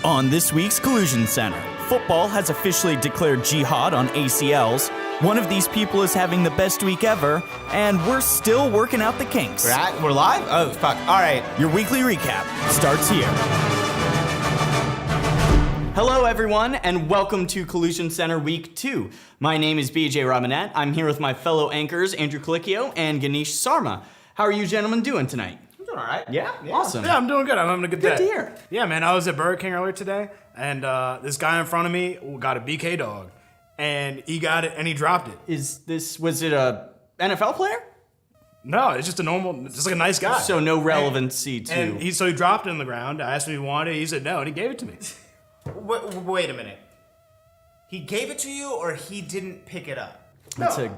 On this week's Collusion Center, football has officially declared jihad on ACLs. One of these people is having the best week ever, and we're still working out the kinks. We're live? Oh, fuck. All right. Your weekly recap starts here. Hello, everyone, and welcome to Collusion Center Week 2. My name is BJ Robinette. I'm here with my fellow anchors, Andrew Colicchio and Ganesh Sarma. How are you gentlemen doing tonight? I'm doing all right. Yeah? Awesome. Yeah, I'm doing good. I'm having a good day. Good to hear. Yeah, man, I was at Burger King earlier today, and this guy in front of me got a BK dog, and he got it, and he dropped it. Was it a NFL player? No, it's just a normal, just like a nice guy. So no relevancy to... And he dropped it on the ground. I asked him if he wanted it. He said no, and he gave it to me. Wait a minute. He gave it to you, or he didn't pick it up? That's an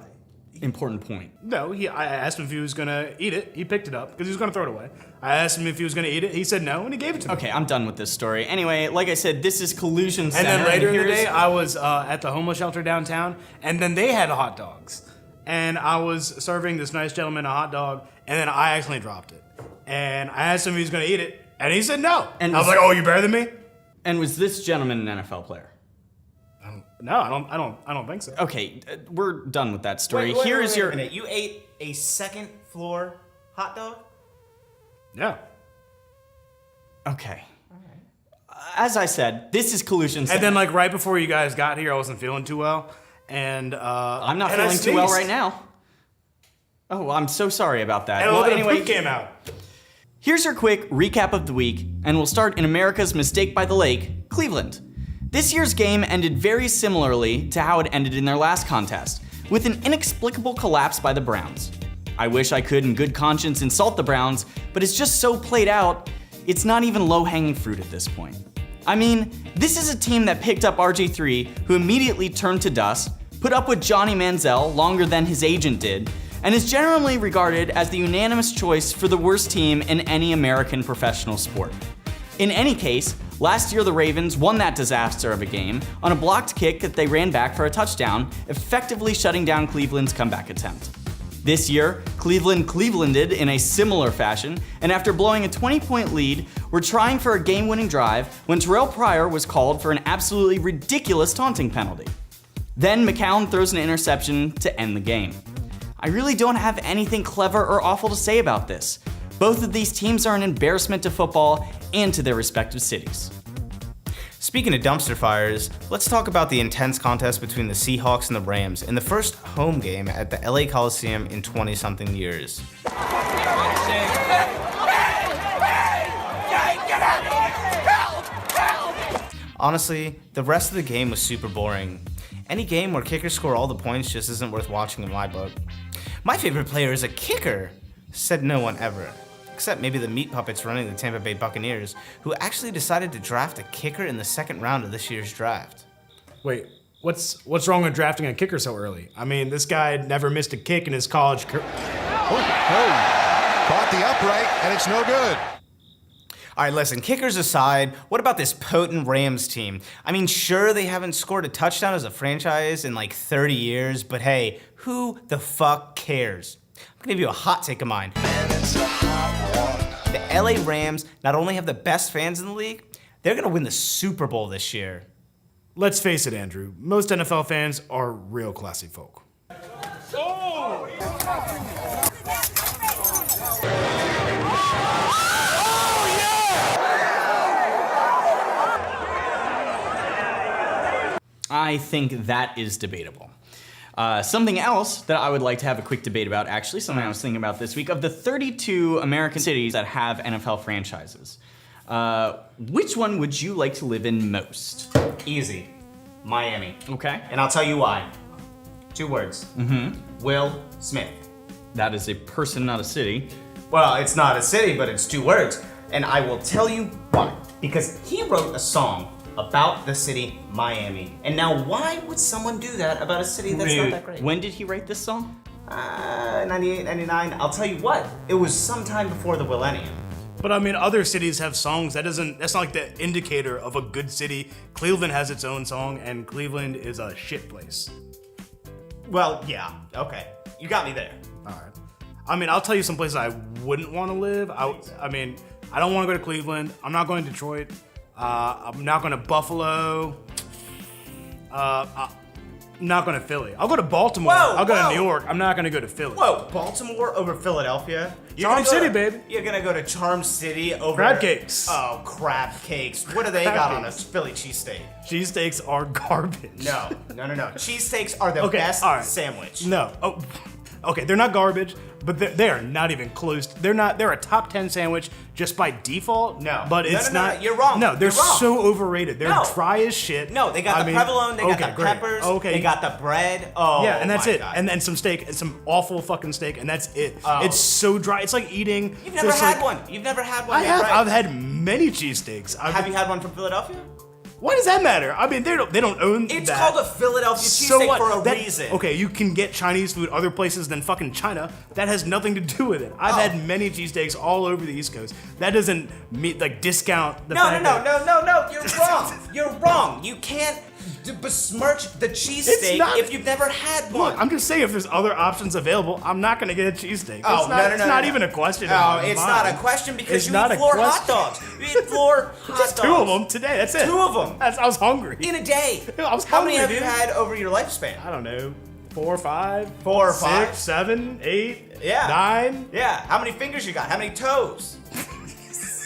important point. No, I asked him if he was going to eat it. He picked it up because he was going to throw it away. I asked him if he was going to eat it. He said no, and he gave it to me. Okay, I'm done with this story. Anyway, like I said, this is Collusion Center. And then later in the day, I was at the homeless shelter downtown, and then they had hot dogs. And I was serving this nice gentleman a hot dog, and then I accidentally dropped it. And I asked him if he was going to eat it, and he said no. And I was like, "Oh, you better than me?" And was this gentleman an NFL player? No, I don't think so. Okay, we're done with that story. Wait Here's a your... minute. You ate a second floor hot dog? Yeah. Okay. As I said, this is Collusion Center. And then, like, right before you guys got here, I wasn't feeling too well, and I'm not feeling too well right now. Oh, I'm so sorry about that. And a little bit of poop came out. Here's your quick recap of the week, and we'll start in America's mistake by the lake, Cleveland. This year's game ended very similarly to how it ended in their last contest, with an inexplicable collapse by the Browns. I wish I could in good conscience insult the Browns, but it's just so played out, it's not even low-hanging fruit at this point. I mean, this is a team that picked up RG3, who immediately turned to dust, put up with Johnny Manziel longer than his agent did, and is generally regarded as the unanimous choice for the worst team in any American professional sport. In any case, last year the Ravens won that disaster of a game on a blocked kick that they ran back for a touchdown, effectively shutting down Cleveland's comeback attempt. This year, Clevelanded in a similar fashion, and after blowing a 20-point lead, were trying for a game-winning drive when Terrell Pryor was called for an absolutely ridiculous taunting penalty. Then McCown throws an interception to end the game. I really don't have anything clever or awful to say about this. Both of these teams are an embarrassment to football and to their respective cities. Speaking of dumpster fires, let's talk about the intense contest between the Seahawks and the Rams in the first home game at the LA Coliseum in 20-something years. Honestly, the rest of the game was super boring. Any game where kickers score all the points just isn't worth watching in my book. My favorite player is a kicker, said no one ever. Except maybe the meat puppets running the Tampa Bay Buccaneers, who actually decided to draft a kicker in the second round of this year's draft. Wait, what's wrong with drafting a kicker so early? I mean, this guy never missed a kick in his college career. Caught the upright, and it's no good. All right, listen, kickers aside, what about this potent Rams team? I mean, sure, they haven't scored a touchdown as a franchise in like 30 years, but hey, who the fuck cares? I'm gonna give you a hot take of mine. The LA Rams not only have the best fans in the league, they're gonna win the Super Bowl this year. Let's face it, Andrew, most NFL fans are real classy folk. I think that is debatable. Something else that I would like to have a quick debate about, actually, something I was thinking about this week, of the 32 American cities that have NFL franchises, which one would you like to live in most? Easy. Miami. Okay. And I'll tell you why. 2 words. Will Smith. That is a person, not a city. Well, it's not a city, but it's 2 words. And I will tell you why. Because he wrote a song about the city Miami. And now why would someone do that about a city that's not that great? When did he write this song? 98, 99. I'll tell you what, it was sometime before the millennium. But I mean, other cities have songs. That's not like the indicator of a good city. Cleveland has its own song, and Cleveland is a shit place. Well, yeah, okay. You got me there. All right. I mean, I'll tell you some places I wouldn't want to live. I mean, I don't want to go to Cleveland. I'm not going to Detroit. I'm not going to Buffalo. I'm not going to Philly. I'll go to Baltimore. I'll go to New York. I'm not going to go to Philly. Whoa, Baltimore over Philadelphia? Charm City, baby. You're gonna go to Charm City over Crab cakes. Oh, crab cakes. What do they got on a Philly cheesesteak? Cheesesteaks are garbage. No. Cheesesteaks are the best sandwich. No. Oh, okay, they're not garbage, but they are not even close. They're a top 10 sandwich just by default. No. But it's No, not. you're wrong. No, they're You're wrong. so overrated. They're dry as shit. No, they got the provolone, they got the peppers, they got the bread. Oh, yeah, and that's my it. God. And then some steak, and some awful fucking steak, and that's it. Oh. It's so dry. It's like eating. You've never had one. You've never had one. I have. Right. I've had many cheesesteaks. Have you had one from Philadelphia? Why does that matter? I mean, they don't own It's that. called a Philadelphia cheesesteak for a reason. Okay, you can get Chinese food other places than fucking China. That has nothing to do with it. I've had many cheesesteaks all over the East Coast. That doesn't discount the fact that... No. You're wrong. You're wrong. You can't besmirch the cheesesteak if you've never had one. Look, I'm just saying, if there's other options available, I'm not gonna get a cheesesteak. Oh, It's not even a question. No, it's not a question because It's you not eat a floor question. hot dogs. You eat floor hot Just dogs. 2 of them today. That's it. 2 of them. I was hungry. In a day. I was How many have hungry, you dude. had over your lifespan? I don't know. 4 or 5. 4 or 5. 6, 7, 8. Yeah. 9. Yeah. How many fingers you got? How many toes?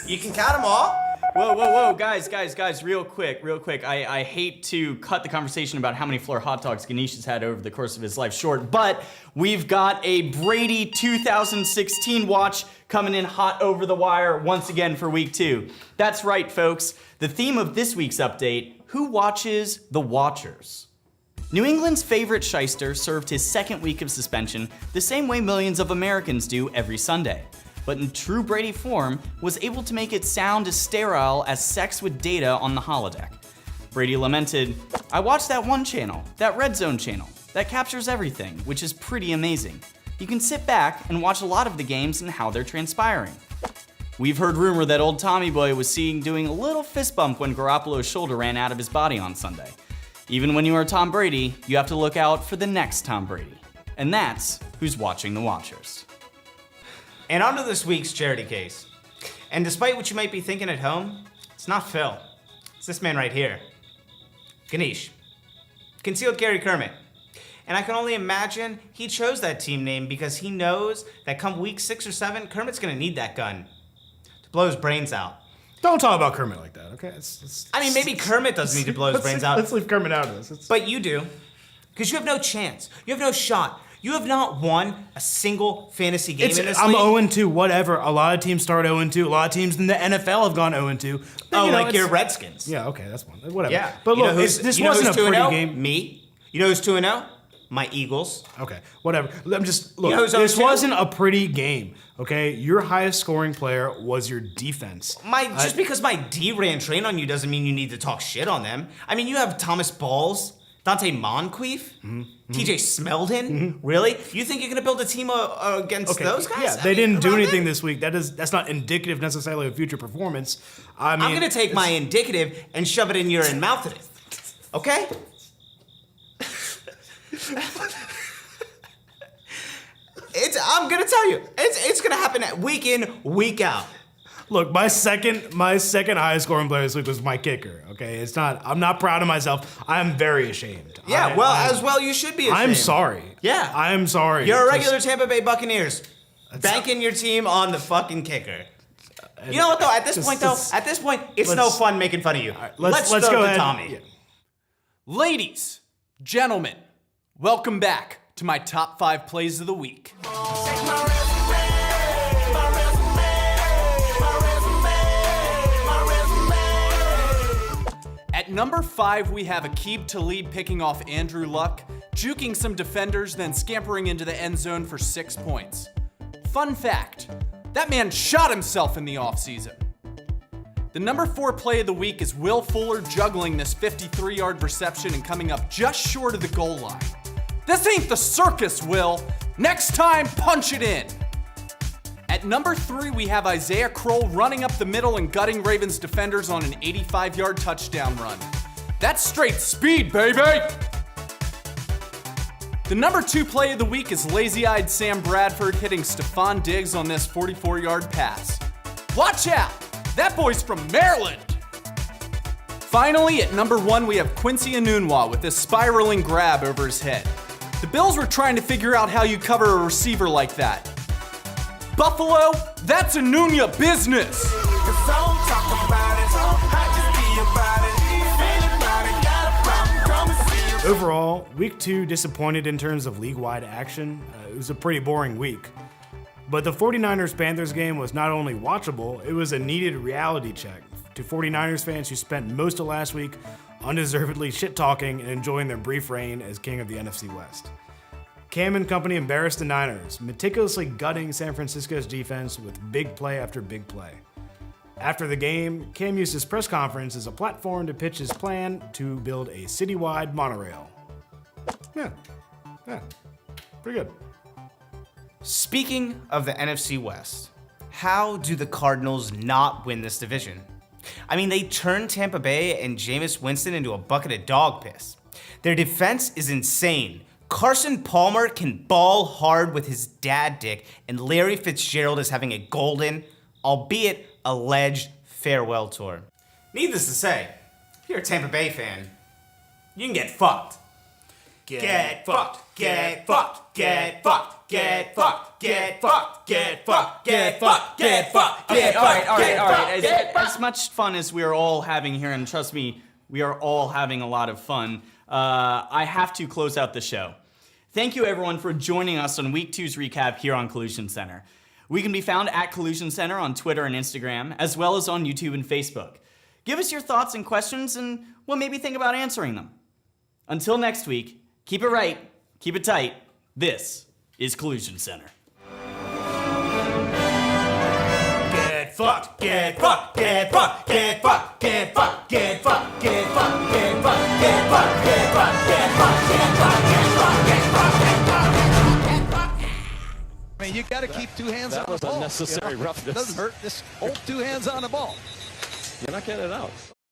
You can count them all. Whoa, guys, real quick. I hate to cut the conversation about how many floor hot dogs Ganesh has had over the course of his life short, but we've got a Brady 2016 watch coming in hot over the wire once again for week 2. That's right, folks. The theme of this week's update, who watches the Watchers? New England's favorite shyster served his second week of suspension the same way millions of Americans do every Sunday, but in true Brady form, was able to make it sound as sterile as sex with data on the holodeck. Brady lamented, "I watch that one channel, that Red Zone channel, that captures everything, which is pretty amazing. You can sit back and watch a lot of the games and how they're transpiring." We've heard rumor that old Tommy Boy was seen doing a little fist bump when Garoppolo's shoulder ran out of his body on Sunday. Even when you are Tom Brady, you have to look out for the next Tom Brady. And that's who's watching the Watchers. And on to this week's charity case. And despite what you might be thinking at home, it's not Phil. It's this man right here. Ganesh. Concealed carry Kermit. And I can only imagine he chose that team name because he knows that come week 6 or 7, Kermit's gonna need that gun to blow his brains out. Don't talk about Kermit like that, okay? I mean, maybe Kermit doesn't need to blow his brains out. Let's leave Kermit out of this. But you do. Because you have no chance. You have no shot. You have not won a single fantasy game in this I'm league. 0-2, whatever. A lot of teams start 0-2. A lot of teams in the NFL have gone 0-2. Oh, You know, like your Redskins. Yeah, okay, that's one. Whatever. Yeah. But You know look, who's- this you know wasn't a who's 2-0? pretty game. Me. You know who's 2-0? My Eagles. Okay, whatever. I'm just, look, You know who's this 0-2? wasn't a pretty game, okay? Your highest scoring player was your defense. Just because my D ran train on you doesn't mean you need to talk shit on them. I mean, you have Thomas Balls, Dante Moncrief, TJ Smeldon. Really? You think you're gonna build a team against those guys? Yeah, I they mean, didn't do come on, anything man. this week. That's not indicative necessarily of future performance. I mean, I'm gonna take my indicative and shove it in your mouth today. Okay? I'm gonna tell you, it's gonna happen week in, week out. Look, my second highest scoring player this week was my kicker. Okay, it's not. I'm not proud of myself. I'm very ashamed. Yeah, as well you should be ashamed. I'm sorry. Yeah. I'm sorry. You're a regular Tampa Bay Buccaneers. Banking your team on the fucking kicker. You know what though? At this point, it's no fun making fun of you. Let's throw go to ahead. Tommy. Yeah. Ladies, gentlemen, welcome back to my top 5 plays of the week. At number 5, we have Aqib Talib picking off Andrew Luck, juking some defenders, then scampering into the end zone for 6 points. Fun fact, that man shot himself in the offseason. The number 4 play of the week is Will Fuller juggling this 53-yard reception and coming up just short of the goal line. This ain't the circus, Will. Next time, punch it in. At number 3, we have Isaiah Kroll running up the middle and gutting Ravens defenders on an 85-yard touchdown run. That's straight speed, baby! The number 2 play of the week is lazy-eyed Sam Bradford hitting Stephon Diggs on this 44-yard pass. Watch out! That boy's from Maryland! Finally, at number 1, we have Quincy Enunwa with this spiraling grab over his head. The Bills were trying to figure out how you cover a receiver like that. Buffalo, that's Enunwa business! Overall, week 2 disappointed in terms of league-wide action. It was a pretty boring week. But the 49ers-Panthers game was not only watchable, it was a needed reality check to 49ers fans who spent most of last week undeservedly shit-talking and enjoying their brief reign as king of the NFC West. Cam and company embarrassed the Niners, meticulously gutting San Francisco's defense with big play after big play. After the game, Cam used his press conference as a platform to pitch his plan to build a citywide monorail. Yeah, pretty good. Speaking of the NFC West, how do the Cardinals not win this division? I mean, they turned Tampa Bay and Jameis Winston into a bucket of dog piss. Their defense is insane. Carson Palmer can ball hard with his dad dick, and Larry Fitzgerald is having a golden, albeit alleged, farewell tour. Needless to say, if you're a Tampa Bay fan, you can get fucked. Get fucked, get fucked, get fucked, get fucked, get fucked, get fucked, get fucked, get fucked, get fucked. All right. As much fun as we are all having here, and trust me, we are all having a lot of fun, I have to close out the show. Thank you everyone for joining us on Week 2's recap here on Collusion Center. We can be found at Collusion Center on Twitter and Instagram, as well as on YouTube and Facebook. Give us your thoughts and questions, and we'll maybe think about answering them. Until next week, keep it right, keep it tight. This is Collusion Center. Get fucked, get fucked, get fucked, get fucked, get fucked, get fucked, get fucked, get fucked, get fucked, get fucked, get fucked, get fucked, get fucked, get fucked, get fucked. I mean, you got to keep 2 hands on the ball. That was unnecessary roughness. It doesn't hurt. Just hold 2 hands on the ball. You're not getting it out.